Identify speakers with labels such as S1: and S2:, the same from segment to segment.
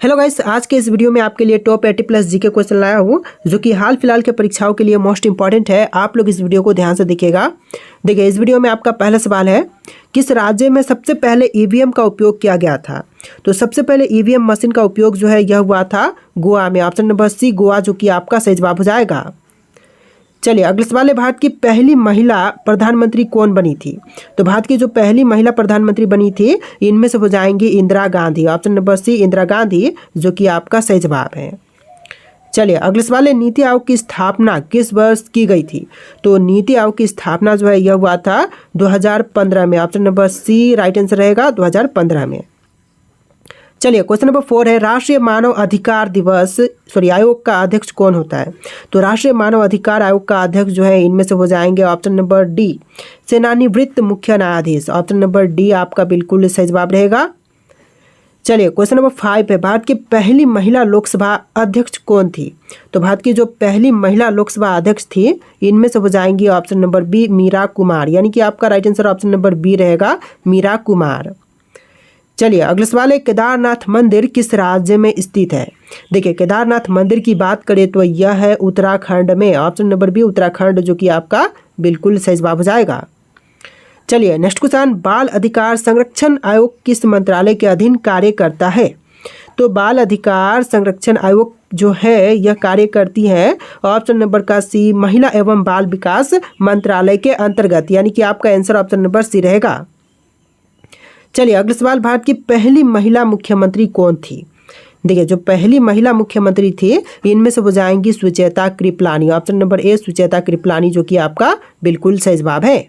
S1: Hello guys, आज के इस वीडियो में आपके लिए टॉप 80 प्लस जीके क्वेश्चन लाया हूँ जो कि हाल फिलहाल के परीक्षाओं के लिए मोस्ट इंपॉर्टेंट है। आप लोग इस वीडियो को ध्यान से देखिएगा। देखिए, इस वीडियो में आपका पहला सवाल है, किस राज्य में सबसे पहले ईवीएम का उपयोग किया गया था। तो सबसे पहले ईवीएम मशीन का उपयोग जो है यह हुआ था गोवा में। ऑप्शन नंबर सी गोवा, जो कि आपका सही जवाब हो जाएगा। चलिए, अगले सवाल है, भारत की पहली महिला प्रधानमंत्री कौन बनी थी। तो भारत की जो पहली महिला प्रधानमंत्री बनी थी इनमें से हो जाएंगी Indira Gandhi. Option number C Indira Gandhi, जो कि आपका सही जवाब है। चलिए, अगले सवाल है, नीति आयोग की स्थापना किस वर्ष की गई थी। तो नीति आयोग की स्थापना जो है यह हुआ था 2015 में। Option number C right answer रहेगा, 2015 में। चलिए, क्वेश्चन नंबर 4 है, राष्ट्रीय मानव अधिकार आयोग का अध्यक्ष कौन होता है। तो राष्ट्रीय मानव अधिकार आयोग का अध्यक्ष जो है इनमें से हो जाएंगे ऑप्शन नंबर डी सेवानिवृत्त मुख्य न्यायाधीश। ऑप्शन नंबर डी आपका बिल्कुल सही जवाब रहेगा। चलिए, क्वेश्चन नंबर 5 है, भारत की पहली महिला लोकसभा अध्यक्ष कौन थी। तो भारत की जो पहली महिला लोकसभा अध्यक्ष थी इनमें से हो जाएंगी option number B Meera Kumar, यानी कि आपका right answer option number B रहेगा, मीरा कुमार। चलिए, अगला सवाल है, केदारनाथ मंदिर किस राज्य में स्थित है। देखिए, केदारनाथ मंदिर की बात करें तो यह है उत्तराखंड में। ऑप्शन नंबर बी उत्तराखंड, जो कि आपका बिल्कुल सही जवाब हो जाएगा। चलिए, नेक्स्ट क्वेश्चन, बाल अधिकार संरक्षण आयोग किस मंत्रालय के अधीन कार्य करता है। तो बाल अधिकार संरक्षण आयोग जो है यह कार्य करती है ऑप्शन नंबर का सी महिला एवं बाल विकास मंत्रालय के अंतर्गत, यानी कि आपका आंसर ऑप्शन नंबर सी रहेगा। चलिए, अगला सवाल, भारत की पहली महिला मुख्यमंत्री कौन थी। देखिए, जो पहली महिला मुख्यमंत्री थी इनमें से हो जाएंगी Sucheta Kripalani. Option number A Sucheta Kripalani, जो कि आपका बिल्कुल सही जवाब है।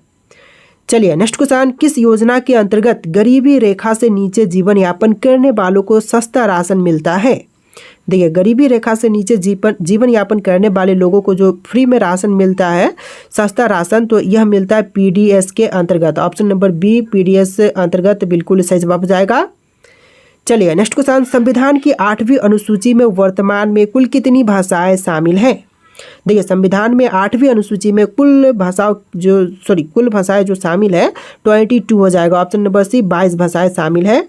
S1: चलिए, नेक्स्ट क्वेश्चन, किस योजना के अंतर्गत गरीबी रेखा से नीचे जीवन यापन करने वालों को सस्ता राशन मिलता है। देखिए, गरीबी रेखा से नीचे जीवन यापन करने वाले लोगों को जो फ्री में राशन मिलता है, सस्ता राशन, तो यह मिलता है पीडीएस के अंतर्गत। ऑप्शन नंबर बी पीडीएस अंतर्गत बिल्कुल सही जवाब हो जाएगा। चलिए, नेक्स्ट क्वेश्चन, संविधान की 8वीं अनुसूची में वर्तमान में कुल कितनी भाषाएं शामिल हैं। देखिए, संविधान में 8वीं अनुसूची में कुल भाषाएं जो शामिल है 22 हो जाएगा। ऑप्शन नंबर सी 22 भाषाएं शामिल है।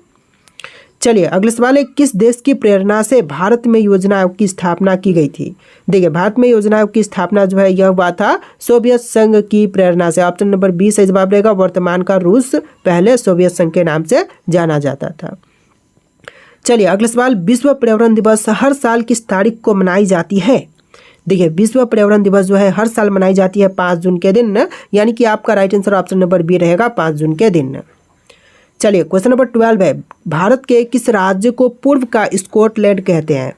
S1: चलिए, अगले सवाल है, किस देश की प्रेरणा से भारत में योजना आयोग की स्थापना की गई थी। देखिए, भारत में योजना आयोग की स्थापना जो है यह हुआ था सोवियत संघ की प्रेरणा से। ऑप्शन नंबर बी सही जवाब रहेगा। वर्तमान का रूस पहले सोवियत संघ के नाम से जाना जाता था। चलिए, अगले सवाल, विश्व पर्यावरण दिवस हर साल किस तारीख को मनाई जाती है। देखिए, विश्व पर्यावरण दिवस जो है हर साल मनाई जाती है 5 जून के दिन, यानी कि आपका right answer option number B रहेगा, 5 जून के दिन। चलिए, क्वेश्चन नंबर 12 है, भारत के किस राज्य को पूर्व का स्कॉटलैंड कहते हैं।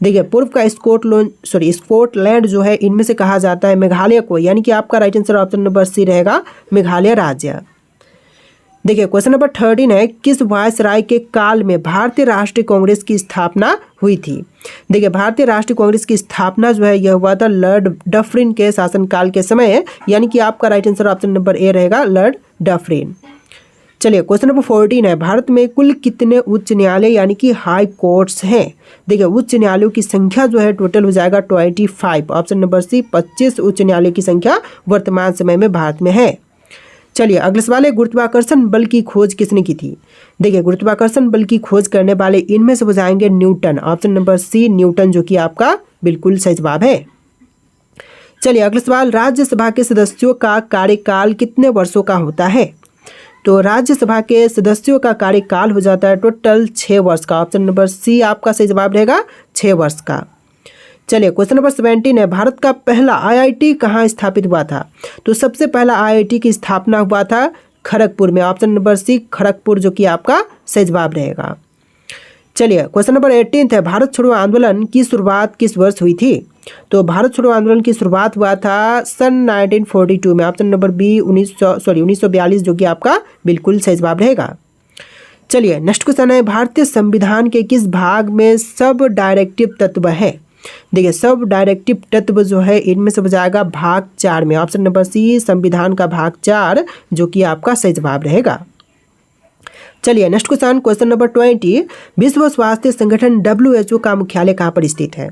S1: देखिए, पूर्व का स्कॉटलैंड जो है इनमें से कहा जाता है मेघालय को, यानी कि आपका right answer option number C रहेगा, मेघालय राज्य। देखिए, क्वेश्चन नंबर 13 है, किस वायसराय के काल में भारतीय राष्ट्रीय कांग्रेस की स्थापना हुई थी। देखिए, भारतीय राष्ट्रीय कांग्रेस की स्थापना जो है यह हुआ था लॉर्ड डफरिन के शासनकाल के समय, यानी कि आपका right answer option number A रहेगा, लॉर्ड डफरिन। चलिए, क्वेश्चन नंबर 14 है, भारत में कुल कितने उच्च न्यायालय यानी कि हाई कोर्ट्स हैं। देखिए, उच्च न्यायालयों की संख्या जो है टोटल हो जाएगा 25। ऑप्शन नंबर सी 25 उच्च न्यायालय की संख्या वर्तमान समय में भारत में है। चलिए, अगले सवाल है, गुरुत्वाकर्षण बल की खोज किसने की थी। देखिए, गुरुत्वाकर्षण बल की खोज करने वाले इनमें से हो जाएंगे Newton. Option number C Newton, जो कि आपका बिल्कुल सही जवाब है। चलिए, अगले सवाल, राज्यसभा के सदस्यों का कार्यकाल कितने वर्षों का होता है। तो राज्यसभा के सदस्यों का कार्यकाल हो जाता है टोटल 6 वर्ष का। ऑप्शन नंबर सी आपका सही जवाब रहेगा, 6 वर्ष का। चलिए, क्वेश्चन नंबर 17 है, भारत का पहला आईआईटी कहाँ स्थापित हुआ था। तो सबसे पहला आईआईटी की स्थापना हुआ था खड़गपुर में। ऑप्शन नंबर सी खड़गपुर, जो कि आपका सही जवाब रहेगा। चलिए, क्वेश्चन नंबर 18 है, भारत छोड़ो आंदोलन की शुरुआत किस वर्ष हुई थी। तो भारत छोड़ो आंदोलन की शुरुआत हुआ था सन 1942 में। ऑप्शन नंबर बी 1942, जो कि आपका बिल्कुल सही जवाब रहेगा। चलिए, नेक्स्ट क्वेश्चन है, भारतीय संविधान के किस भाग में सब डायरेक्टिव तत्व है। देखिए, सब डायरेक्टिव तत्व जो है इनमें से हो जाएगा भाग 4 में। ऑप्शन नंबर सी संविधान का भाग 4, जो कि आपका सही जवाब रहेगा। चलिए, नेक्स्ट क्वेश्चन नंबर 20, विश्व स्वास्थ्य संगठन WHO का मुख्यालय कहाँ पर स्थित है।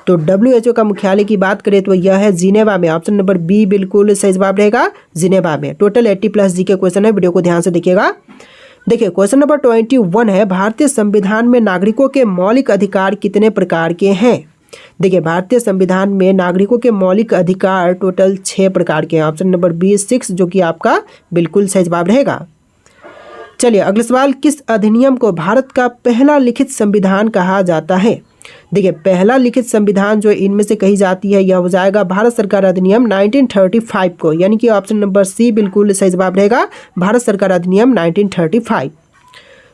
S1: तो WHO का मुख्यालय की बात करें तो यह है जिनेवा में। ऑप्शन नंबर बी बिल्कुल सही जवाब रहेगा, जिनेवा में। टोटल 80 प्लस जी के क्वेश्चन है, वीडियो को ध्यान से देखिएगा। देखिए क्वेश्चन नंबर 21 है, भारतीय संविधान में नागरिकों के मौलिक अधिकार कितने प्रकार के हैं? देखिए भारतीय संविधान में नागरिकों के मौलिक अधिकार टोटल 6 प्रकार के हैं। ऑप्शन नंबर बी 6 जो कि आपका बिल्कुल सही जवाब रहेगा। चलिए अगला सवाल, किस अधिनियम को भारत का पहला लिखित संविधान कहा जाता है? देखिए पहला लिखित संविधान जो इनमें से कही जाती है यह हो जाएगा भारत सरकार अधिनियम 1935 को, यानी कि ऑप्शन नंबर सी बिल्कुल सही जवाब रहेगा, भारत सरकार अधिनियम 1935।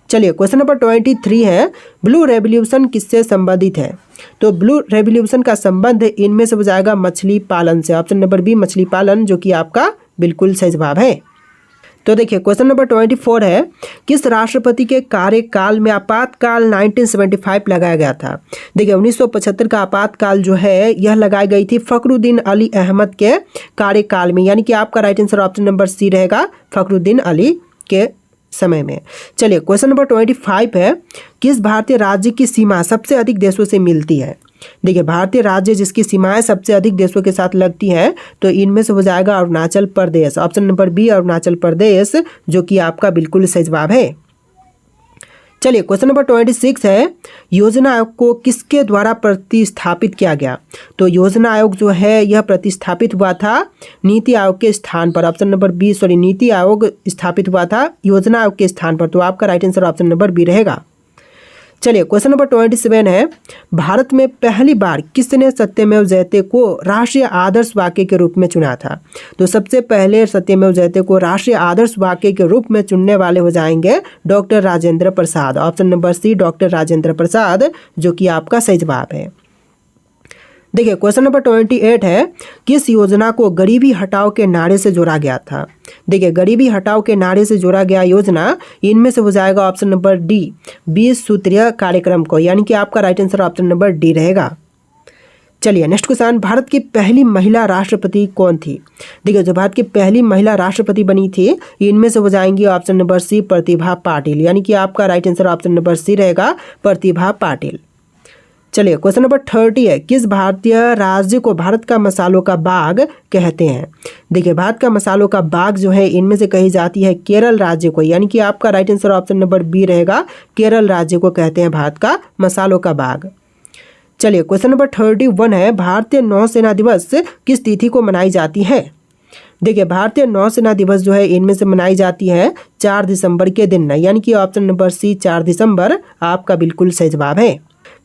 S1: चलिए क्वेश्चन नंबर 23 है, ब्लू रेवोल्यूशन किससे संबंधित है? तो ब्लू रेवोल्यूशन का संबंध इनमें से हो जाएगा मछली पालन से। ऑप्शन नंबर बी मछली पालन जो कि आपका बिल्कुल सही जवाब है। तो देखिए क्वेश्चन नंबर 24 है, किस राष्ट्रपति के कार्यकाल में आपातकाल 1975 लगाया गया था? देखिए 1975 का आपातकाल जो है यह लगाई गई थी फखरुद्दीन अली अहमद के कार्यकाल में, यानी कि आपका right answer option number C रहेगा, फखरुद्दीन अली के समय में। चलिए क्वेश्चन नंबर 25 है, किस भारतीय राज्य की सीमा सबसे अधिक देशों से मिलती है? देखिए भारतीय राज्य जिसकी सीमाएं सबसे अधिक देशों के साथ लगती हैं तो इनमें से हो जाएगा Arunachal Pradesh. Option number B Arunachal Pradesh जो कि आपका बिल्कुल सही जवाब है। चलिए क्वेश्चन नंबर 26 है, योजना आयोग को किसके द्वारा प्रतिस्थापित किया गया? तो योजना आयोग जो है यह प्रतिस्थापित हुआ था नीति आयोग के स्थान पर। Option number B NITI Aayog स्थापित हुआ था योजना आयोग के स्थान पर, तो आपका right answer option number B रहेगा। चलिए क्वेश्चन नंबर 27 है, भारत में पहली बार किसने सत्यमेव जयते को राष्ट्रीय आदर्श वाक्य के रूप में चुना था? तो सबसे पहले सत्यमेव जयते को राष्ट्रीय आदर्श वाक्य के रूप में चुनने वाले हो जाएंगे doctor Rajendra Prasad. Option number C doctor Rajendra Prasad जो कि आपका सही जवाब है। देखिए क्वेश्चन नंबर 28 है, किस योजना को गरीबी हटाओ के नारे से जोड़ा गया था? देखिए गरीबी हटाओ के नारे से जोड़ा गया योजना इनमें से हो जाएगा ऑप्शन नंबर डी 20 सूत्रीय कार्यक्रम को, यानी कि आपका right answer option number D रहेगा। चलिए नेक्स्ट क्वेश्चन, भारत की पहली महिला राष्ट्रपति कौन थी? देखिए जो भारत की पहली महिला राष्ट्रपति बनी थी इनमें से हो जाएंगी option number C Pratibha Patil, यानी कि आपका right answer option number C रहेगा, प्रतिभा पाटिल। चलिए क्वेश्चन नंबर 30 है, किस भारतीय राज्य को भारत का मसालों का बाग कहते हैं? देखिए भारत का मसालों का बाग जो है इनमें से कही जाती है केरल राज्य को, यानी कि आपका right answer option number B रहेगा, केरल राज्य को कहते हैं भारत का मसालों का बाग। चलिए क्वेश्चन नंबर 31 है, भारतीय नौसेना दिवस किस तिथि को मनाई जाती है? देखिए भारतीय नौसेना दिवस जो है इनमें से मनाई जाती है 4 दिसंबर के दिन, यानी कि ऑप्शन नंबर सी 4 दिसंबर आपका बिल्कुल सही जवाब है।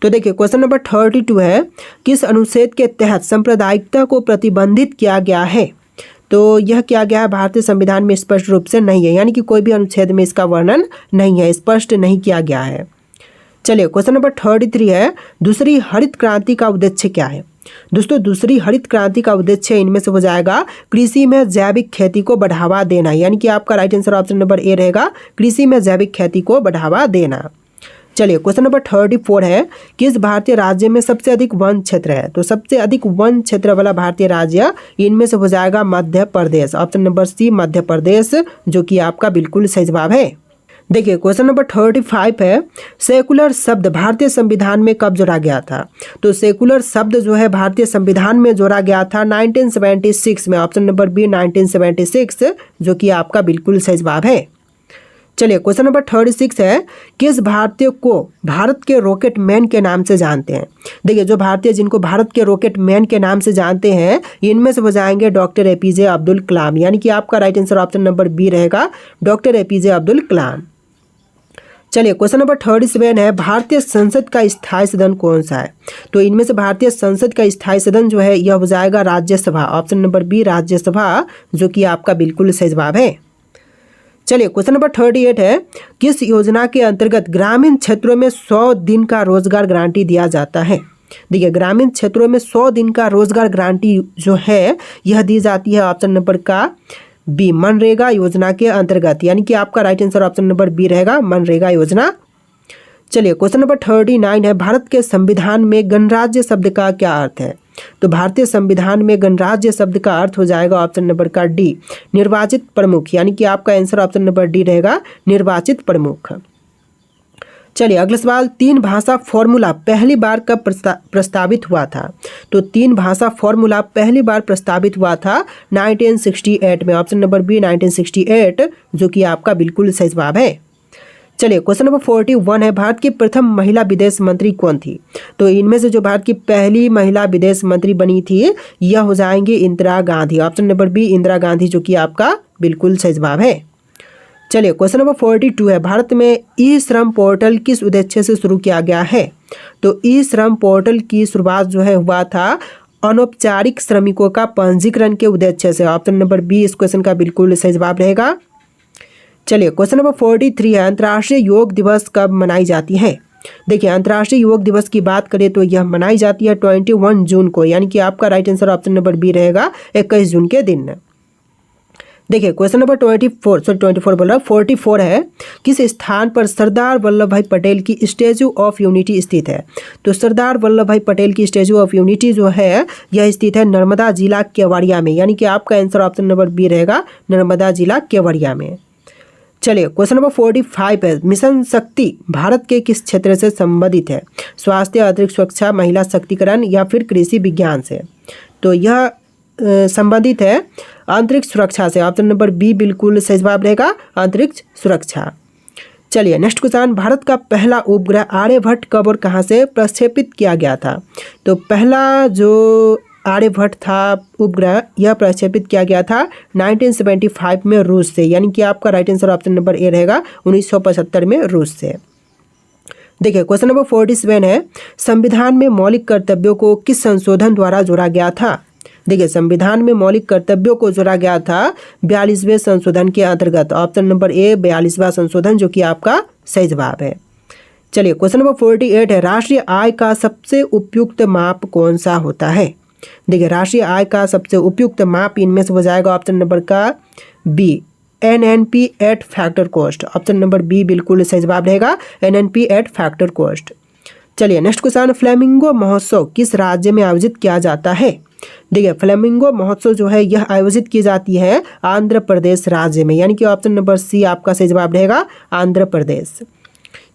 S1: तो देखिए क्वेश्चन नंबर 32 है, किस अनुच्छेद के तहत सांप्रदायिकता को प्रतिबंधित किया गया है? तो यह किया गया है भारतीय संविधान में स्पष्ट रूप से नहीं है, यानी कि कोई भी अनुच्छेद में इसका वर्णन नहीं है, स्पष्ट नहीं किया गया है। चलिए क्वेश्चन नंबर 33 है, दूसरी हरित क्रांति का उद्देश्य क्या है? दोस्तों दूसरी हरित क्रांति का उद्देश्य इनमें से हो जाएगा कृषि में जैविक खेती को बढ़ावा देना, यानी कि आपका right answer option number A रहेगा, कृषि में जैविक खेती को बढ़ावा देना। चलिए क्वेश्चन नंबर 34 है, किस भारतीय राज्य में सबसे अधिक वन क्षेत्र है? तो सबसे अधिक वन क्षेत्र वाला भारतीय राज्य इनमें से हो जाएगा मध्य प्रदेश। ऑप्शन नंबर सी मध्य प्रदेश जो कि आपका बिल्कुल सही जवाब है। देखिए क्वेश्चन नंबर 35 है, सेकुलर शब्द भारतीय संविधान में कब जोड़ा गया था? तो सेकुलर शब्द जो है भारतीय संविधान में जोड़ा गया था 1976 में। ऑप्शन नंबर बी 1976 जो कि आपका बिल्कुल सही जवाब है। चलिए क्वेश्चन नंबर 36 है, किस भारतीय को भारत के रॉकेट मैन के नाम से जानते हैं? देखिए जो भारतीय जिनको भारत के रॉकेट मैन के नाम से जानते हैं इनमें से हो जाएंगे डॉक्टर एपीजे अब्दुल कलाम, यानी कि आपका right answer option number B रहेगा, डॉक्टर एपीजे अब्दुल कलाम। चलिए क्वेश्चन नंबर 37 है, भारतीय संसद का स्थायी सदन कौन सा है? तो इनमें से भारतीय संसद का स्थायी सदन जो है यह हो जाएगा Rajya Sabha. Option number B Rajya Sabha जो कि आपका बिल्कुल सही जवाब है। चलिए क्वेश्चन नंबर 38 है, किस योजना के अंतर्गत ग्रामीण क्षेत्रों में 100 दिन का रोजगार गारंटी दिया जाता है? देखिए ग्रामीण क्षेत्रों में 100 दिन का रोजगार गारंटी जो है यह दी जाती है ऑप्शन नंबर का बी मनरेगा योजना के अंतर्गत, यानी कि आपका right answer option number B रहेगा, मनरेगा योजना। चलिए क्वेश्चन नंबर 39 है, भारत के संविधान में गणराज्य शब्द का क्या अर्थ है? तो भारतीय संविधान में गणराज्य शब्द का अर्थ हो जाएगा ऑप्शन नंबर का डी निर्वाचित प्रमुख, यानी कि आपका आंसर ऑप्शन नंबर डी रहेगा, निर्वाचित प्रमुख। चलिए अगला सवाल, 3 भाषा फॉर्मूला पहली बार कब प्रस्तावित हुआ था? तो 3 भाषा फॉर्मूला पहली बार प्रस्तावित हुआ था 1968 में। ऑप्शन नंबर बी 1968 जो कि आपका बिल्कुल सही जवाब है। चलिए क्वेश्चन नंबर 41 है, भारत की प्रथम महिला विदेश मंत्री कौन थी? तो इनमें से जो भारत की पहली महिला विदेश मंत्री बनी थी यह हो जाएंगी Indira Gandhi. Option number B Indira Gandhi, जो कि आपका बिल्कुल सही जवाब है। चलिए क्वेश्चन नंबर 42 है, भारत में ई श्रम पोर्टल किस उद्देश्य से शुरू किया गया है? तो ई श्रम पोर्टल की शुरुआत जो है हुआ था अनौपचारिक श्रमिकों का पंजीकरण के उद्देश्य से। ऑप्शन नंबर बी इस क्वेश्चन का बिल्कुल सही जवाब रहेगा। चलिए क्वेश्चन नंबर 43 है, अंतर्राष्ट्रीय योग दिवस कब मनाई जाती है? देखिए अंतर्राष्ट्रीय योग दिवस की बात करें तो यह मनाई जाती है 21 जून को, यानी कि आपका right answer option number B रहेगा 21 जून के दिन। देखिए क्वेश्चन नंबर 44 है, किस स्थान पर सरदार वल्लभ भाई पटेल की स्टैचू ऑफ यूनिटी स्थित है? तो सरदार वल्लभ भाई पटेल की स्टैचू ऑफ यूनिटी जो है यह स्थित है नर्मदा जिला केवड़िया में, यानी कि आपका आंसर ऑप्शन नंबर बी रहेगा नर्मदा जिला केवड़िया में। चलिए क्वेश्चन नंबर 45 है, मिशन शक्ति भारत के किस क्षेत्र से संबंधित है? स्वास्थ्य, अंतरिक्ष सुरक्षा, महिला शक्तिकरण या फिर कृषि विज्ञान से? तो यह संबंधित है अंतरिक्ष सुरक्षा से। ऑप्शन नंबर बी बिल्कुल सही जवाब रहेगा अंतरिक्ष सुरक्षा। चलिए नेक्स्ट क्वेश्चन, भारत का पहला उपग्रह आर्यभट्ट कब और कहाँ से प्रक्षेपित किया गया था? तो पहला जो आर्यभट्ट था उपग्रह यह प्रक्षेपित किया गया था 1975 में रूस से, यानी कि आपका right answer option number A रहेगा 1975 में रूस से। देखिए क्वेश्चन नंबर 47 है, संविधान में मौलिक कर्तव्यों को किस संशोधन द्वारा जोड़ा गया था? देखिए संविधान में मौलिक कर्तव्यों को जोड़ा गया था 42वें संशोधन के अंतर्गत। ऑप्शन नंबर ए 42वां संशोधन, जो कि आपका सही जवाब है। चलिए क्वेश्चन नंबर 48 है, राष्ट्रीय आय का सबसे उपयुक्त माप कौन सा होता है? देखिए राष्ट्रीय आय का सबसे उपयुक्त माप इनमें से हो जाएगा ऑप्शन नंबर का B NNP at factor cost. Option number B बिल्कुल सही जवाब रहेगा NNP एट फैक्टर कॉस्ट। चलिए नेक्स्ट क्वेश्चन, फ्लेमिंगो महोत्सव किस राज्य में आयोजित किया जाता है? देखिए फ्लेमिंगो महोत्सव जो है यह आयोजित की जाती है आंध्र प्रदेश राज्य में, यानी कि ऑप्शन नंबर सी आपका सही जवाब रहेगा आंध्र प्रदेश।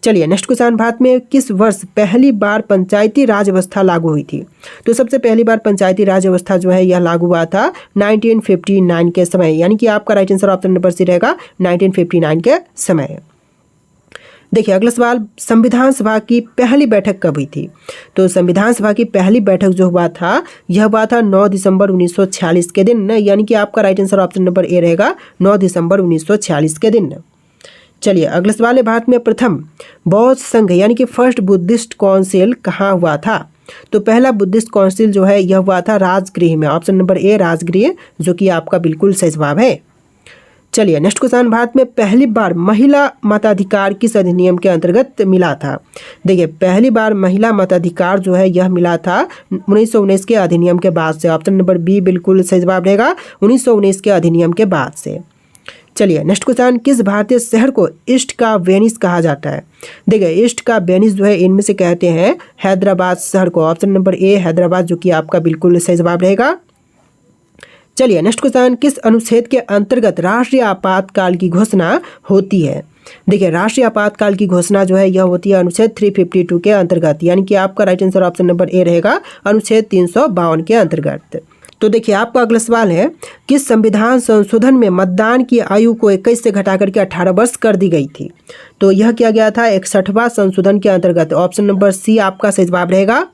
S1: चलिए नेक्स्ट क्वेश्चन, भारत में किस वर्ष पहली बार पंचायती राज व्यवस्था लागू हुई थी? तो सबसे पहली बार पंचायती राज व्यवस्था जो है यह लागू हुआ था 1959 के समय, यानी कि आपका right answer option number C रहेगा 1959 के समय। देखिए अगला सवाल, संविधान सभा की पहली बैठक कब हुई थी? तो संविधान सभा की पहली बैठक जो हुआ था यह हुआ था 9 दिसंबर 1946 के दिन, यानी कि आपका right answer option number A रहेगा 9 दिसंबर 1946 के दिन। चलिए अगला सवाल है, भारत में प्रथम बौद्ध संघ यानी कि फर्स्ट बुद्धिस्ट काउंसिल कहाँ हुआ था? तो पहला बुद्धिस्ट काउंसिल जो है यह हुआ था राजगृह में। ऑप्शन नंबर ए राजगृह, जो कि आपका बिल्कुल सही जवाब है। चलिए नेक्स्ट क्वेश्चन, भारत में पहली बार महिला मताधिकार किस अधिनियम के अंतर्गत मिला था? देखिए पहली बार महिला मताधिकार जो है यह मिला था 1919 के अधिनियम के बाद से। ऑप्शन नंबर बी बिल्कुल सही जवाब रहेगा 1919 के अधिनियम के बाद से। चलिए नेक्स्ट क्वेश्चन, किस भारतीय शहर को ईस्ट का वेनिस कहा जाता है? देखिए ईस्ट का वेनिस जो है इनमें से कहते हैं हैदराबाद शहर को। ऑप्शन नंबर ए हैदराबाद, जो कि आपका बिल्कुल सही जवाब रहेगा। चलिए नेक्स्ट क्वेश्चन, किस अनुच्छेद के अंतर्गत राष्ट्रीय आपातकाल की घोषणा होती है? देखिए राष्ट्रीय आपातकाल की घोषणा जो है यह होती है अनुच्छेद 352 के अंतर्गत, यानी कि आपका right answer option number A रहेगा अनुच्छेद 352 के अंतर्गत। तो देखिए आपका अगला सवाल है, किस संविधान संशोधन में मतदान की आयु को 21 से घटाकर के 18 वर्ष कर दी गई थी? तो यह किया गया था 61वां संशोधन के अंतर्गत। ऑप्शन नंबर सी आपका सही जवाब रहेगा।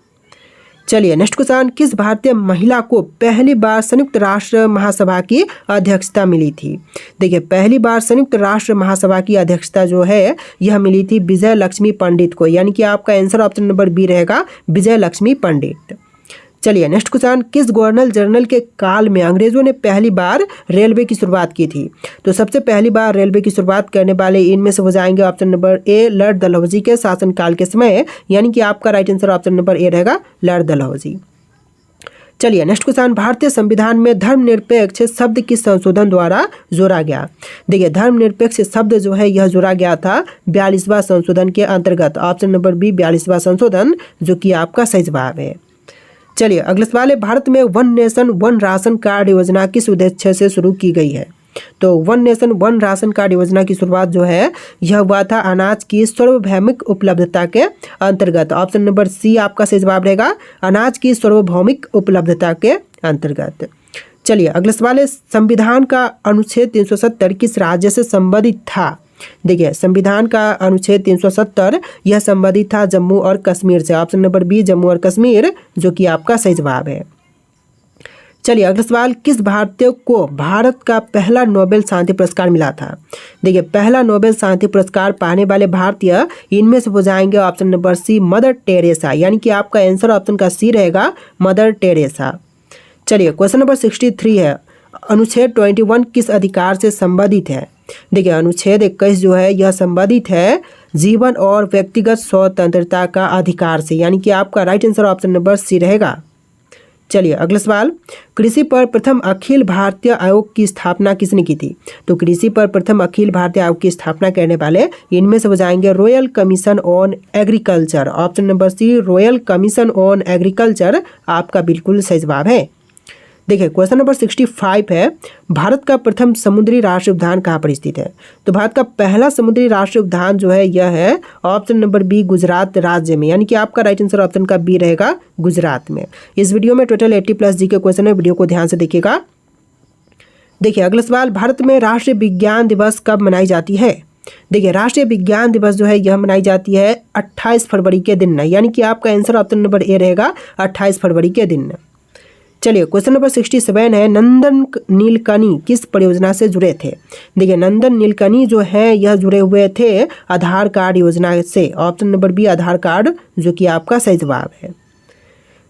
S1: चलिए नेक्स्ट क्वेश्चन, किस भारतीय महिला को पहली बार संयुक्त राष्ट्र महासभा की अध्यक्षता मिली थी? देखिए पहली बार संयुक्त राष्ट्र महासभा की अध्यक्षता जो है यह मिली थी विजय लक्ष्मी पंडित को, यानी कि आपका आंसर ऑप्शन नंबर बी रहेगा विजय लक्ष्मी पंडित। चलिए नेक्स्ट क्वेश्चन, किस गवर्नर जनरल के काल में अंग्रेजों ने पहली बार रेलवे की शुरुआत की थी? तो सबसे पहली बार रेलवे की शुरुआत करने वाले इनमें से हो जाएंगे option number A Lord Dalhousie के शासनकाल के समय, यानी कि आपका right answer option number A रहेगा लॉर्ड डलहौजी। चलिए नेक्स्ट क्वेश्चन, भारतीय संविधान में धर्मनिरपेक्ष शब्द किस संशोधन द्वारा जोड़ा गया? देखिए धर्मनिरपेक्ष शब्द जो है यह जोड़ा गया था 42वां संशोधन के अंतर्गत। ऑप्शन नंबर बी 42वां संशोधन, जो कि आपका सही जवाब है। चलिए अगला सवाल है, भारत में one nation one ration card योजना किस उद्देश्य से शुरू की गई है? तो one nation one ration card योजना की शुरुआत जो है यह हुआ था अनाज की सार्वभौमिक उपलब्धता के अंतर्गत। ऑप्शन नंबर सी आपका सही जवाब रहेगा अनाज की सार्वभौमिक उपलब्धता के अंतर्गत। चलिए अगला सवाल है, संविधान का अनुच्छेद 370 किस राज्य से संबंधित था? देखिए संविधान का अनुच्छेद 370 यह संबंधित था जम्मू और कश्मीर से। ऑप्शन नंबर बी जम्मू और कश्मीर जो कि आपका सही जवाब है। चलिए अगला सवाल, किस भारतीय को भारत का पहला नोबेल शांति पुरस्कार मिला था? देखिए पहला नोबेल शांति पुरस्कार पाने वाले भारतीय इनमें से हो जाएंगे option number C mother Teresa, यानी कि आपका आंसर ऑप्शन का सी रहेगा मदर टेरेसा। चलिए क्वेश्चन नंबर 63 है, अनुच्छेद 21 किस अधिकार से संबंधित है? देखिए अनुच्छेद 21 जो है यह संबंधित है जीवन और व्यक्तिगत स्वतंत्रता का अधिकार से, यानी कि आपका right answer option number C रहेगा। चलिए अगला सवाल, कृषि पर प्रथम अखिल भारतीय आयोग की स्थापना किसने की थी? तो कृषि पर प्रथम अखिल भारतीय आयोग की स्थापना करने वाले इनमें से हो जाएंगे royal commission on agriculture. Option number C royal commission on agriculture आपका बिल्कुल सही जवाब है। देखिए क्वेश्चन नंबर 65 है, भारत का प्रथम समुद्री राष्ट्रीय उद्यान कहाँ पर स्थित है? तो भारत का पहला समुद्री राष्ट्रीय उद्यान जो है यह है ऑप्शन नंबर बी गुजरात राज्य में, यानी कि आपका राइट आंसर ऑप्शन का बी रहेगा गुजरात में। इस वीडियो में टोटल 80+ जी के क्वेश्चन है, वीडियो को ध्यान से देखिएगा। देखिए अगला सवाल, भारत में राष्ट्रीय विज्ञान दिवस कब मनाई जाती है? देखिए राष्ट्रीय विज्ञान दिवस जो है यह मनाई जाती है 28 फरवरी के दिन, यानी कि आपका आंसर ऑप्शन नंबर ए रहेगा 28 फरवरी के दिन। चलिए क्वेश्चन नंबर 67 है, नंदन नीलकणी किस परियोजना से जुड़े थे? देखिए नंदन नीलकणी जो है यह जुड़े हुए थे आधार कार्ड योजना से। ऑप्शन नंबर बी आधार कार्ड जो कि आपका सही जवाब है।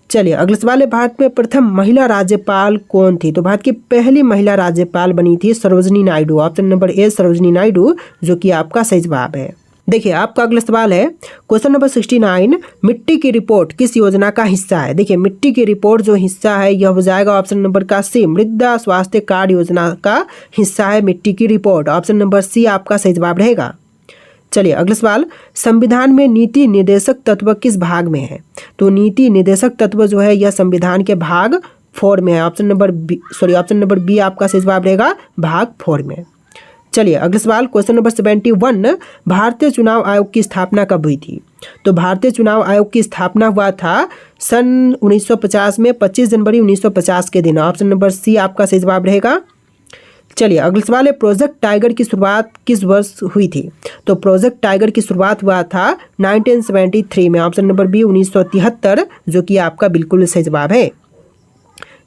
S1: चलिए अगला सवाल है, भारत में प्रथम महिला राज्यपाल कौन थी? तो भारत की पहली महिला राज्यपाल बनी थी Sarojini Naidu. Option number A Sarojini Naidu जो कि आपका सही जवाब है। देखिए आपका अगला सवाल है क्वेश्चन नंबर 69, मिट्टी की रिपोर्ट किस योजना का हिस्सा है? देखिए मिट्टी की रिपोर्ट जो हिस्सा है यह हो जाएगा ऑप्शन नंबर का सी मृदा स्वास्थ्य कार्ड योजना का हिस्सा है मिट्टी की रिपोर्ट। ऑप्शन नंबर सी आपका सही जवाब रहेगा। चलिए अगला सवाल, संविधान में नीति निर्देशक तत्व किस भाग में है? तो नीति निर्देशक तत्व जो है यह संविधान के भाग 4 में है। ऑप्शन नंबर बी आपका सही जवाब रहेगा भाग 4 में। चलिए अगला सवाल, क्वेश्चन नंबर 71, भारतीय चुनाव आयोग की स्थापना कब हुई थी? तो भारतीय चुनाव आयोग की स्थापना हुआ था सन 1950 में 25 जनवरी 1950 के दिन। ऑप्शन नंबर सी आपका सही जवाब रहेगा। चलिए अगला सवाल है, प्रोजेक्ट टाइगर की शुरुआत किस वर्ष हुई थी? तो प्रोजेक्ट टाइगर की शुरुआत हुआ था 1973 में। ऑप्शन नंबर बी 1973 जो कि आपका बिल्कुल सही जवाब है।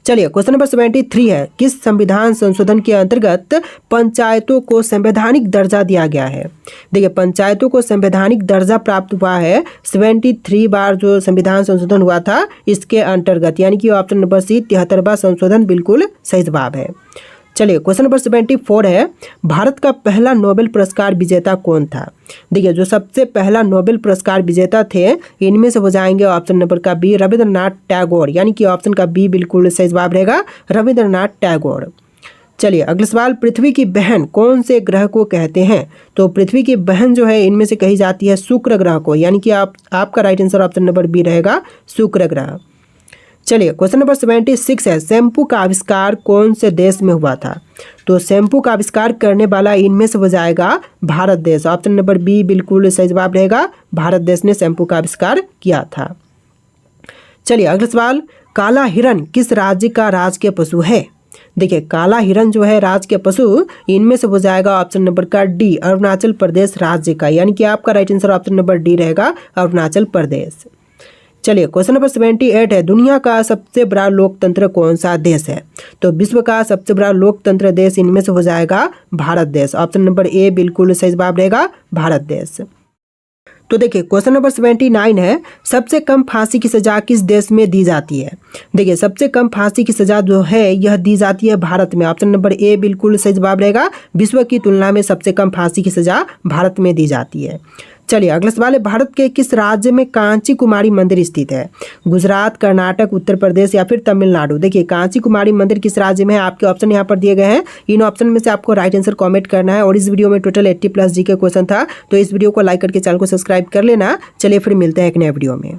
S1: चलिए क्वेश्चन नंबर 73 है, किस संविधान संशोधन के अंतर्गत पंचायतों को संवैधानिक दर्जा दिया गया है? देखिए पंचायतों को संवैधानिक दर्जा प्राप्त हुआ है 73 बार जो संविधान संशोधन हुआ था इसके अंतर्गत, यानी कि ऑप्शन नंबर सी 73वां संशोधन बिल्कुल सही जवाब है। चलिए क्वेश्चन नंबर 74 है, भारत का पहला नोबेल पुरस्कार विजेता कौन था? देखिए जो सबसे पहला नोबेल पुरस्कार विजेता थे इनमें से हो जाएंगे ऑप्शन नंबर का बी रविंद्रनाथ टैगोर, यानी कि ऑप्शन का बी बिल्कुल सही जवाब रहेगा रविंद्रनाथ टैगोर। चलिए अगला सवाल, पृथ्वी की बहन कौन से ग्रह को कहते हैं? तो पृथ्वी की बहन जो है इनमें से कही जाती है शुक्र ग्रह को, यानी कि आपका right answer option number B रहेगा शुक्र ग्रह। चलिए क्वेश्चन नंबर 76 है, शैम्पू का आविष्कार कौन से देश में हुआ था? तो शैम्पू का आविष्कार करने वाला इनमें से हो जाएगा भारत देश। ऑप्शन नंबर बी बिल्कुल सही जवाब रहेगा, भारत देश ने शैम्पू का आविष्कार किया था। चलिए अगला सवाल, काला हिरन किस राज्य का राजकीय पशु है? देखिए काला हिरन जो है राजकीय पशु इनमें से हो जाएगा ऑप्शन नंबर का डी अरुणाचल प्रदेश राज्य का, यानी कि आपका right answer option number D रहेगा अरुणाचल प्रदेश। चलिए क्वेश्चन नंबर 78 है, दुनिया का सबसे बड़ा लोकतंत्र कौन सा देश है? तो विश्व का सबसे बड़ा लोकतंत्र देश इनमें से हो जाएगा भारत देश। ऑप्शन नंबर ए बिल्कुल सही जवाब रहेगा भारत देश। तो देखिए क्वेश्चन नंबर 79 है, सबसे कम फांसी की सजा किस देश में दी जाती है? देखिए सबसे कम फांसी की सजा जो है यह दी जाती है भारत में। ऑप्शन नंबर ए बिल्कुल सही जवाब रहेगा, विश्व की तुलना में सबसे कम फांसी की सजा भारत में दी जाती है। चलिए अगला सवाल है, भारत के किस राज्य में कांची कुमारी मंदिर स्थित है? गुजरात, कर्नाटक, उत्तर प्रदेश या फिर तमिलनाडु? देखिए कांची कुमारी मंदिर किस राज्य में है आपके ऑप्शन यहाँ पर दिए गए हैं। इन ऑप्शन में से आपको राइट आंसर कमेंट करना है। और इस वीडियो में टोटल 80+ जी के क्वेश्चन था, तो इस वीडियो को लाइक करके चैनल को सब्सक्राइब कर लेना। चलिए फिर मिलते हैं एक नए वीडियो में।